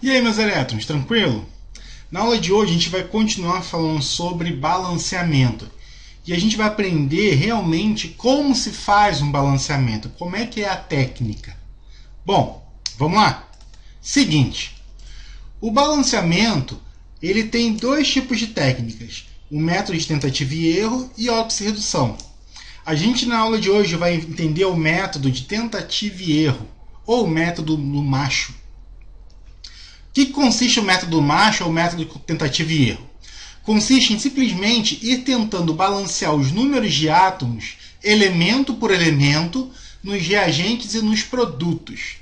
E aí, meus elétrons, tranquilo? Na aula de hoje a gente vai continuar falando sobre balanceamento. E a gente vai aprender realmente como se faz um balanceamento, como é que é a técnica. Bom, vamos lá? Seguinte, o balanceamento ele tem dois tipos de técnicas, o método de tentativa e erro e a oxirredução. A gente na aula de hoje vai entender o método de tentativa e erro, ou o método do macho. O que consiste o método macho ou o método de tentativa e erro? Consiste em simplesmente ir tentando balancear os números de átomos, elemento por elemento, nos reagentes e nos produtos.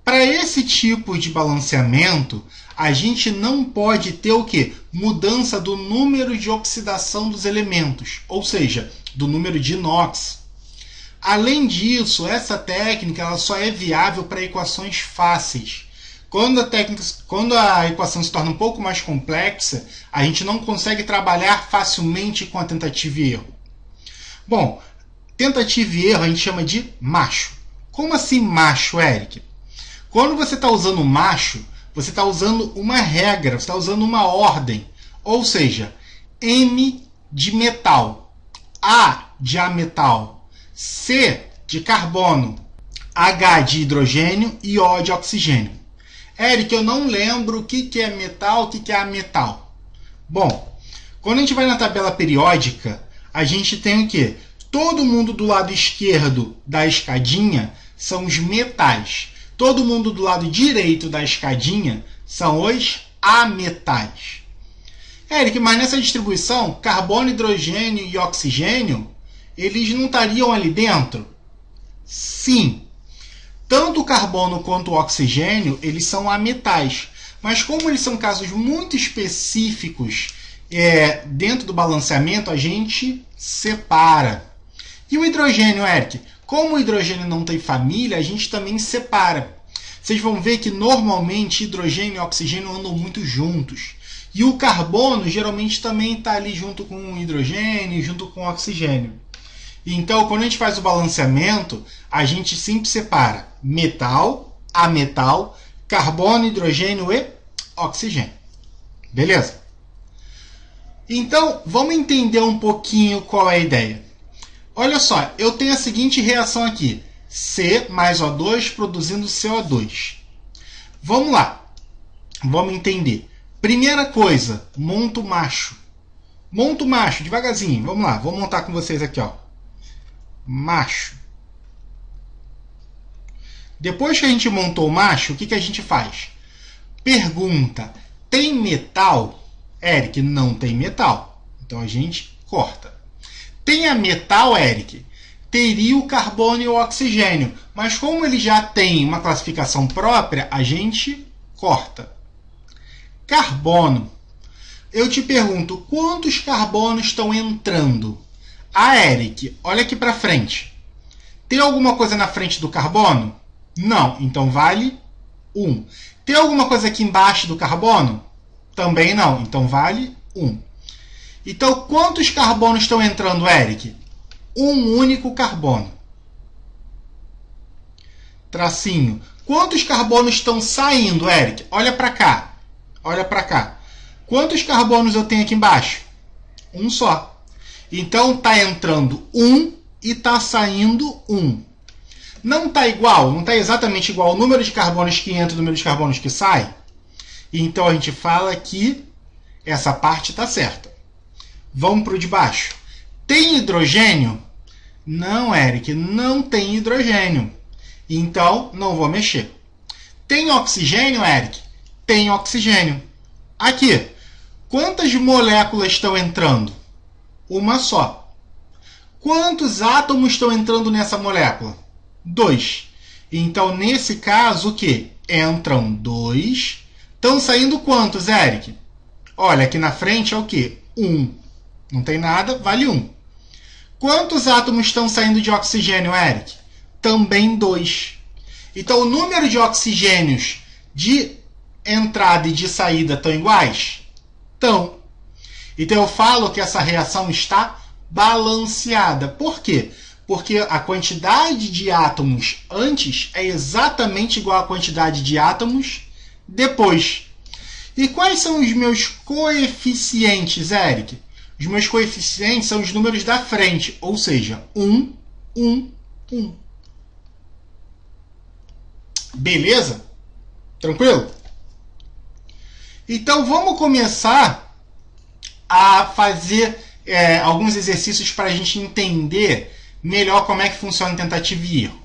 Para esse tipo de balanceamento, a gente não pode ter o quê? Mudança do número de oxidação dos elementos, ou seja, do número de inox. Além disso, essa técnica ela só é viável para equações fáceis. Quando a equação se torna um pouco mais complexa, a gente não consegue trabalhar facilmente com a tentativa e erro. Bom, tentativa e erro a gente chama de macho. Como assim macho, Eric? Quando você está usando macho, você está usando uma regra, você está usando uma ordem. Ou seja, M de metal, A de ametal, C de carbono, H de hidrogênio e O de oxigênio. Eric, eu não lembro o que é metal, o que é ametal. Bom, quando a gente vai na tabela periódica, a gente tem o quê? Todo mundo do lado esquerdo da escadinha são os metais. Todo mundo do lado direito da escadinha são os ametais. Eric, mas nessa distribuição, carbono, hidrogênio e oxigênio, eles não estariam ali dentro? Sim. Tanto o carbono quanto o oxigênio, eles são ametais. Mas como eles são casos muito específicos dentro do balanceamento, a gente separa. E o hidrogênio, Eric? Como o hidrogênio não tem família, a gente também separa. Vocês vão ver que normalmente hidrogênio e oxigênio andam muito juntos. E o carbono geralmente também está ali junto com o hidrogênio, junto com o oxigênio. Então, quando a gente faz o balanceamento, a gente sempre separa metal, ametal, carbono, hidrogênio e oxigênio. Beleza? Então, vamos entender um pouquinho qual é a ideia. Olha só, eu tenho a seguinte reação aqui. C mais O2 produzindo CO2. Vamos lá. Vamos entender. Primeira coisa, monto macho. Monto macho, devagarzinho. Vamos lá, vou montar com vocês aqui, ó. Macho. Depois que a gente montou o macho, o que a gente faz? Pergunta, tem metal? Eric, não tem metal. Então a gente corta. Tem a metal, Eric? Teria o carbono e o oxigênio. Mas como ele já tem uma classificação própria, a gente corta. Carbono. Eu te pergunto, quantos carbonos estão entrando? Ah, Eric, olha aqui para frente. Tem alguma coisa na frente do carbono? Não, então vale 1. Tem alguma coisa aqui embaixo do carbono? Também não, então vale 1. Então, quantos carbonos estão entrando, Eric? Um único carbono. Tracinho. Quantos carbonos estão saindo, Eric? Olha para cá. Olha para cá. Quantos carbonos eu tenho aqui embaixo? Um só. Então, está entrando 1 e está saindo 1. Não está igual, não está exatamente igual o número de carbonos que entra e o número de carbonos que sai? Então, a gente fala que essa parte está certa. Vamos para o de baixo. Tem hidrogênio? Não, Eric, não tem hidrogênio. Então, não vou mexer. Tem oxigênio, Eric? Tem oxigênio. Aqui, quantas moléculas estão entrando? Uma só. Quantos átomos estão entrando nessa molécula? 2. Então, nesse caso, o quê? Entram 2. Estão saindo quantos, Eric? Olha, aqui na frente é o quê? 1. Não tem nada, vale 1. Quantos átomos estão saindo de oxigênio, Eric? Também 2. Então, o número de oxigênios de entrada e de saída estão iguais? Estão. Então, eu falo que essa reação está balanceada. Por quê? Porque a quantidade de átomos antes é exatamente igual à quantidade de átomos depois. E quais são os meus coeficientes, Eric? Os meus coeficientes são os números da frente, ou seja, 1, 1, 1. Beleza? Tranquilo? Então, vamos começar a fazer alguns exercícios para a gente entender melhor como é que funciona tentativa e erro.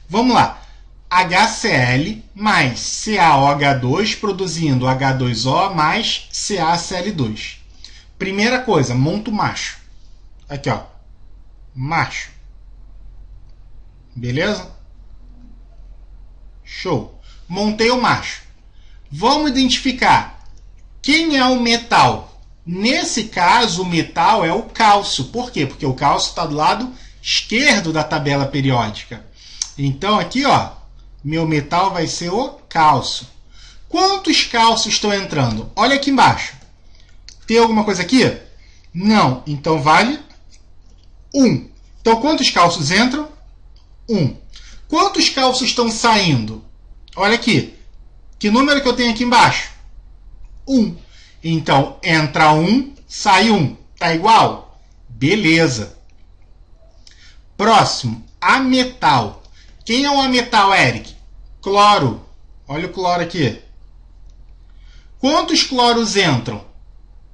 Vamos lá. HCl mais CaOH2 produzindo H2O mais CaCl2. Primeira coisa, monta o macho. Aqui, ó. Macho. Beleza? Show. Montei o macho. Vamos identificar quem é o metal. Nesse caso, o metal é o cálcio. Por quê? Porque o cálcio está do lado esquerdo da tabela periódica. Então, aqui, ó, meu metal vai ser o cálcio. Quantos cálcios estão entrando? Olha aqui embaixo. Tem alguma coisa aqui? Não. Então, vale 1. Então, quantos cálcios entram? 1. Quantos cálcios estão saindo? Olha aqui. Que número que eu tenho aqui embaixo? 1. Então, entra 1, sai 1. Tá igual? Beleza. Próximo, ametal. Quem é o ametal, Eric? Cloro. Olha o cloro aqui. Quantos cloros entram?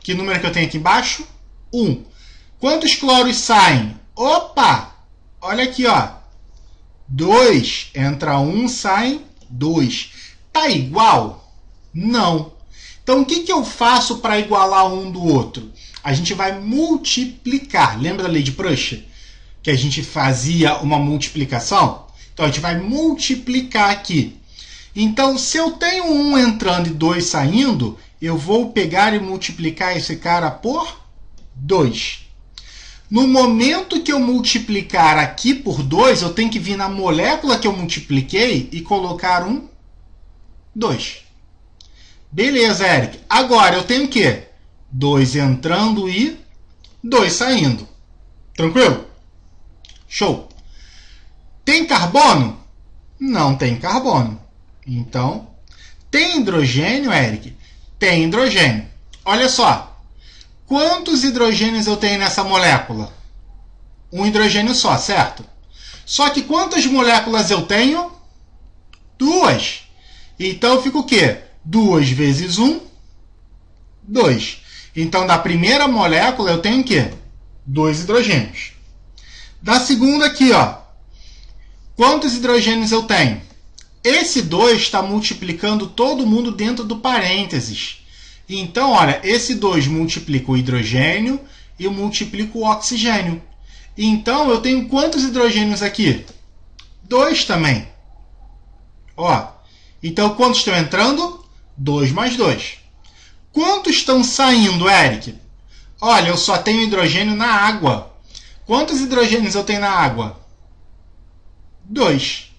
Que número que eu tenho aqui embaixo? 1. Quantos cloros saem? Opa! Olha aqui, ó. 2. Entra 1, sai 2. Tá igual? Não. Então, o que eu faço para igualar um do outro? A gente vai multiplicar. Lembra da lei de Prussia? Que a gente fazia uma multiplicação? Então, a gente vai multiplicar aqui. Então, se eu tenho 1 entrando e 2 saindo, eu vou pegar e multiplicar esse cara por 2. No momento que eu multiplicar aqui por 2, eu tenho que vir na molécula que eu multipliquei e colocar um 2. Beleza, Eric. Agora, eu tenho o quê? 2 entrando e 2 saindo. Tranquilo? Show. Tem carbono? Não tem carbono. Então, tem hidrogênio, Eric? Tem hidrogênio. Olha só. Quantos hidrogênios eu tenho nessa molécula? Um hidrogênio só, certo? Só que quantas moléculas eu tenho? 2. Então, fica o quê? 2 vezes 1, 2. Então, da primeira molécula, eu tenho o quê? 2 hidrogênios. Da segunda aqui, ó. Quantos hidrogênios eu tenho? Esse 2 está multiplicando todo mundo dentro do parênteses. Então, olha, esse 2 multiplica o hidrogênio e multiplica o oxigênio. Então, eu tenho quantos hidrogênios aqui? 2 também. Ó. Então, quantos estão entrando? 2 mais 2. Quantos estão saindo, Eric? Olha, eu só tenho hidrogênio na água. Quantos hidrogênios eu tenho na água? 2.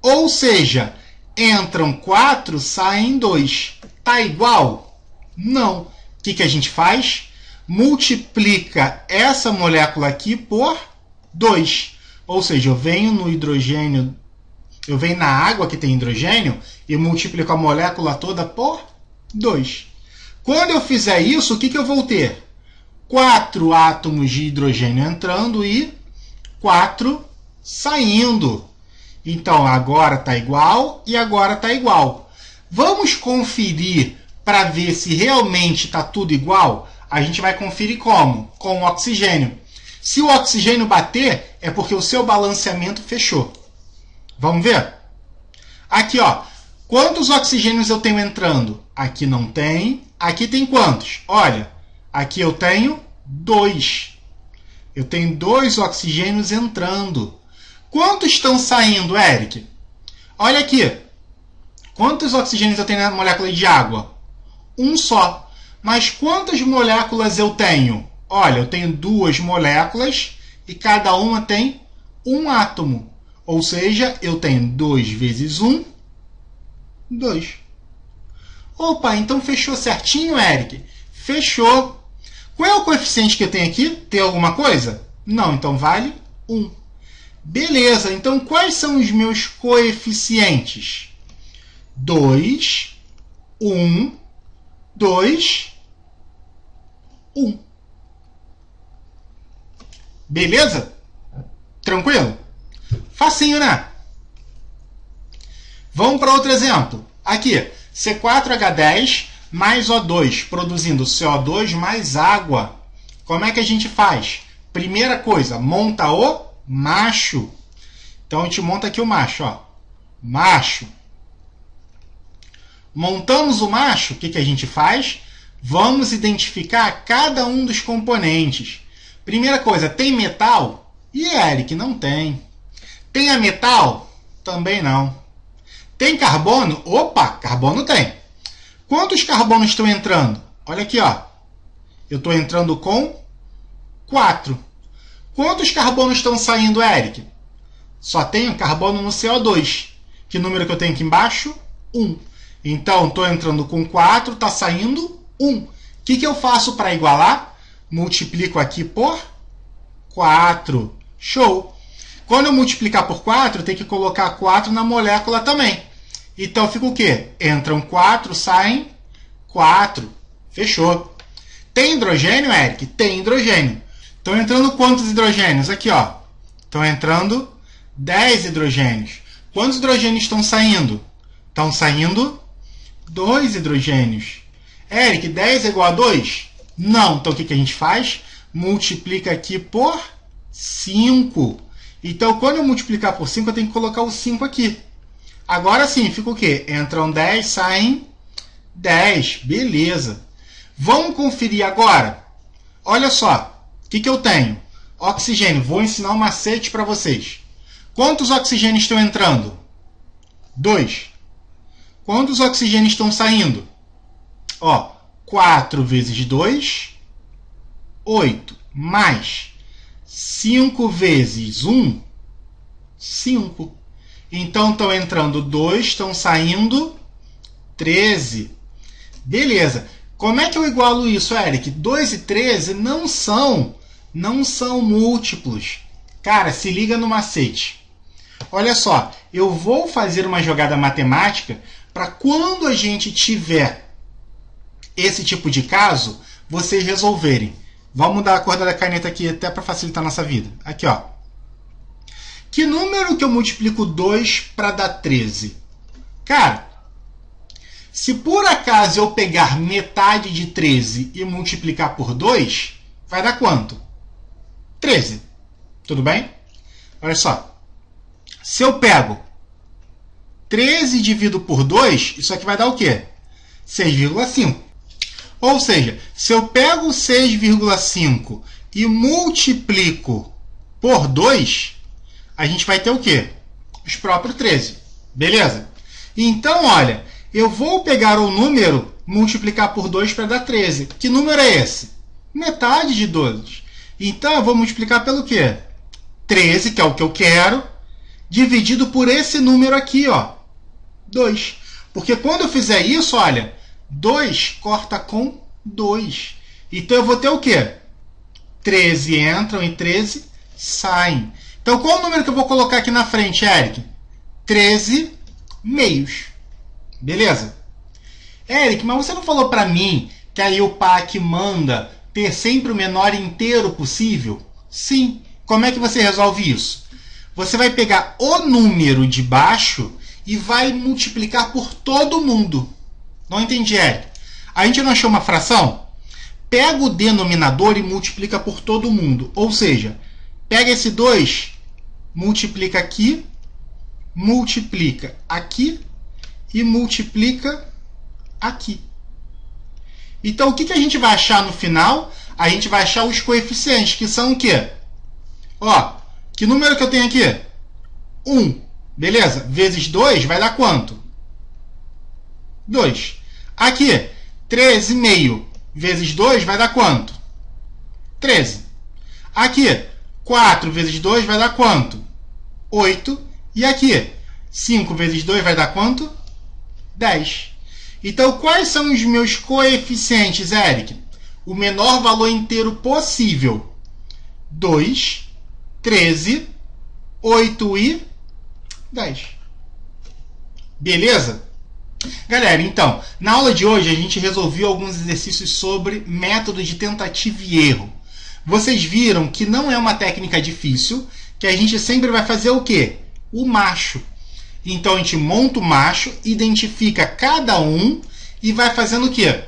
Ou seja, entram 4, saem 2. Tá igual? Não. O que a gente faz? Multiplica essa molécula aqui por 2. Ou seja, eu venho no hidrogênio, eu venho na água que tem hidrogênio e multiplico a molécula toda por 2. Quando eu fizer isso, o que eu vou ter? 4 átomos de hidrogênio entrando e 4 saindo. Então, agora está igual e agora está igual. Vamos conferir para ver se realmente está tudo igual? A gente vai conferir como? Com o oxigênio. Se o oxigênio bater, é porque o seu balanceamento fechou. Vamos ver? Aqui, ó. Quantos oxigênios eu tenho entrando? Aqui não tem. Aqui tem quantos? Olha, aqui eu tenho 2. Eu tenho 2 oxigênios entrando. Quantos estão saindo, Eric? Olha aqui. Quantos oxigênios eu tenho na molécula de água? Um só. Mas quantas moléculas eu tenho? Olha, eu tenho 2 moléculas e cada uma tem um átomo. Ou seja, eu tenho 2 vezes 1, 2. Opa, então fechou certinho, Eric? Fechou. Qual é o coeficiente que eu tenho aqui? Tem alguma coisa? Não, então vale 1. Beleza, então quais são os meus coeficientes? 2 1, 2, 1. Beleza? Tranquilo? Facinho, né? Vamos para outro exemplo. Aqui, C4H10 mais O2, produzindo CO2 mais água. Como é que a gente faz? Primeira coisa, monta o macho. Então, a gente monta aqui o macho, ó. Macho. Montamos o macho, o que a gente faz? Vamos identificar cada um dos componentes. Primeira coisa, tem metal? E Eric, não tem. Tem ametal? Também não. Tem carbono? Opa, carbono tem. Quantos carbonos estão entrando? Olha aqui, ó. Eu estou entrando com 4. Quantos carbonos estão saindo, Eric? Só tenho carbono no CO2. Que número que eu tenho aqui embaixo? 1. Então, estou entrando com 4, está saindo 1. O que eu faço para igualar? Multiplico aqui por 4. Show! Quando eu multiplicar por 4, eu tenho que colocar 4 na molécula também. Então, fica o quê? Entram 4, saem 4. Fechou. Tem hidrogênio, Eric? Tem hidrogênio. Estão entrando quantos hidrogênios? Aqui, ó. Estão entrando 10 hidrogênios. Quantos hidrogênios estão saindo? Estão saindo 2 hidrogênios. Eric, 10 é igual a 2? Não. Então, o que a gente faz? Multiplica aqui por 5. Então, quando eu multiplicar por 5, eu tenho que colocar o 5 aqui. Agora sim, fica o quê? Entram 10, saem 10. Beleza. Vamos conferir agora. Olha só. O que eu tenho? Oxigênio. Vou ensinar um macete para vocês. Quantos oxigênios estão entrando? 2. Quantos oxigênios estão saindo? Ó, 4 vezes 2, 8. Mais 5 vezes 1, 5. Então, estão entrando 2, estão saindo 13. Beleza. Como é que eu igualo isso, Eric? 2 e 13 não são múltiplos. Cara, se liga no macete. Olha só, eu vou fazer uma jogada matemática para quando a gente tiver esse tipo de caso, vocês resolverem. Vamos mudar a cor da caneta aqui até para facilitar a nossa vida. Aqui, ó. Que número que eu multiplico 2 para dar 13? Cara, se por acaso eu pegar metade de 13 e multiplicar por 2, vai dar quanto? 13. Tudo bem? Olha só. Se eu pego 13 e divido por 2, isso aqui vai dar o quê? 6,5. Ou seja, se eu pego 6,5 e multiplico por 2, a gente vai ter o quê? Os próprios 13. Beleza? Então, olha, eu vou pegar o número, multiplicar por 2 para dar 13. Que número é esse? Metade de 12. Então, eu vou multiplicar pelo quê? 13, que é o que eu quero, dividido por esse número aqui, ó, 2. Porque quando eu fizer isso, olha, 2 corta com 2. Então, eu vou ter o quê? 13 entram e 13 saem. Então, qual o número que eu vou colocar aqui na frente, Eric? 13 meios. Beleza? Eric, mas você não falou para mim que a IUPAC manda ter sempre o menor inteiro possível? Sim. Como é que você resolve isso? Você vai pegar o número de baixo e vai multiplicar por todo mundo. Não entendi, Eric. A gente não achou uma fração? Pega o denominador e multiplica por todo mundo. Ou seja, pega esse 2, multiplica aqui e multiplica aqui. Então, o que a gente vai achar no final? A gente vai achar os coeficientes, que são o quê? Ó, que número que eu tenho aqui? 1. Beleza? Vezes 2 vai dar quanto? 2. Aqui, 13,5 vezes 2 vai dar quanto? 13. Aqui, 4 vezes 2 vai dar quanto? 8. E aqui, 5 vezes 2 vai dar quanto? 10. Então, quais são os meus coeficientes, Eric? O menor valor inteiro possível. 2, 13, 8 e 10. Beleza? Galera, então, na aula de hoje a gente resolveu alguns exercícios sobre método de tentativa e erro. Vocês viram que não é uma técnica difícil, que a gente sempre vai fazer o quê? O macho. Então a gente monta o macho, identifica cada um e vai fazendo o quê?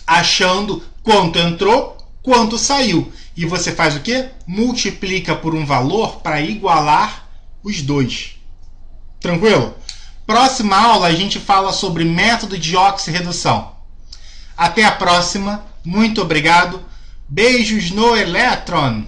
Achando quanto entrou, quanto saiu. E você faz o quê? Multiplica por um valor para igualar os dois. Tranquilo? Próxima aula a gente fala sobre método de oxirredução. Até a próxima. Muito obrigado. Beijos no elétron.